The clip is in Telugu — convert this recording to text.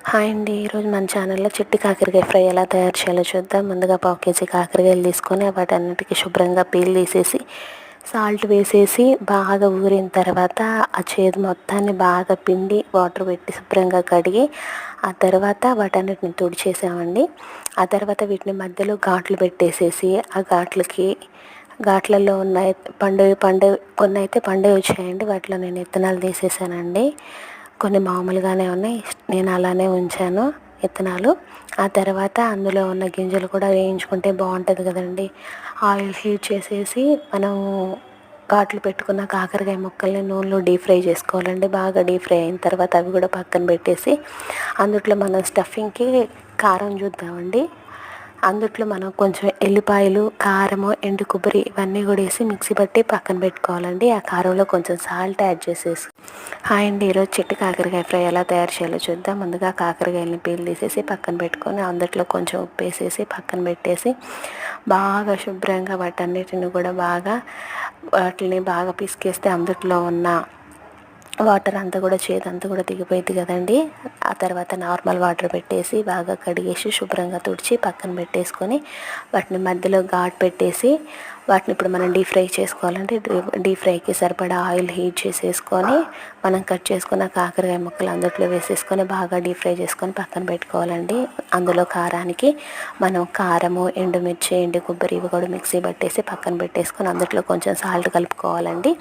హాయ్ అండి. ఈరోజు మన ఛానల్లో చిట్టి కాకరకాయ ఫ్రై ఎలా తయారు చేయాలో చూద్దాం. ముందుగా పావు కేజీ కాకరకాయలు తీసుకొని వాటన్నిటికీ శుభ్రంగా పీల్ తీసేసి సాల్ట్ వేసేసి బాగా ఊరిన తర్వాత ఆ చేదు మొత్తాన్ని బాగా పిండి వాటర్ పెట్టి శుభ్రంగా కడిగి ఆ తర్వాత వాటన్నిటిని తుడిచేసామండి. ఆ తర్వాత వీటిని మధ్యలో ఘాట్లు పెట్టేసేసి ఆ ఘాట్లలో ఉన్నాయి పండు కొన్ని అయితే పండు వచ్చాయండి. వాటిలో నేను విత్తనాలు తీసేసానండి. కొన్ని మామూలుగానే ఉన్నాయి, నేను అలానే ఉంచాను విత్తనాలు. ఆ తర్వాత అందులో ఉన్న గింజలు కూడా వేయించుకుంటే బాగుంటుంది కదండి. ఆయిల్ హీట్ చేసేసి మనం ఘాట్లు పెట్టుకున్న కాకరకాయ ముక్కల్ని నూనెలో డీప్ ఫ్రై చేసుకోవాలండి. బాగా డీప్ ఫ్రై అయిన తర్వాత అవి కూడా పక్కన పెట్టేసి అందులో మనం స్టఫింగ్కి కారం చూద్దామండి. అందుట్లో మనం కొంచెం ఎల్లిపాయలు, కారము, ఎండు కొబ్బరి ఇవన్నీ కూడా వేసి మిక్సీ పట్టి పక్కన పెట్టుకోవాలండి. ఆ కారంలో కొంచెం సాల్ట్ యాడ్ చేసేసి హాయ్ అండి. ఈరోజు చిట్టి కాకరకాయ ఫ్రై ఎలా తయారు చేయాలో చూద్దాం. ముందుగా కాకరకాయలని పీల్ తీసేసి పక్కన పెట్టుకొని అందులో కొంచెం ఉప్పు వేసేసి పక్కన పెట్టేసి బాగా శుభ్రంగా వాటన్నిటిని కూడా వాటిని బాగా పిసికేస్తే అందులో ఉన్న వాటర్ అంతా కూడా చేదంతా కూడా దిగిపోయింది కదండి. ఆ తర్వాత నార్మల్ వాటర్ పెట్టేసి బాగా కడిగేసి శుభ్రంగా తుడిచి పక్కన పెట్టేసుకొని వాటిని మధ్యలో ఘాట్ పెట్టేసి వాటిని ఇప్పుడు మనం డీప్ ఫ్రై చేసుకోవాలంటే డీప్ ఫ్రైకి సరిపడా ఆయిల్ హీట్ చేసేసుకొని మనం కట్ చేసుకున్న కాకరకాయ ముక్కలు అందులో వేసేసుకొని బాగా డీప్ ఫ్రై చేసుకొని పక్కన పెట్టుకోవాలండి. అందులో కారానికి మనం కారము, ఎండుమిర్చి, ఎండు కొబ్బరి ఇవి కూడా మిక్సీ పట్టేసి పక్కన పెట్టేసుకొని అందులో కొంచెం సాల్ట్ కలుపుకోవాలండి.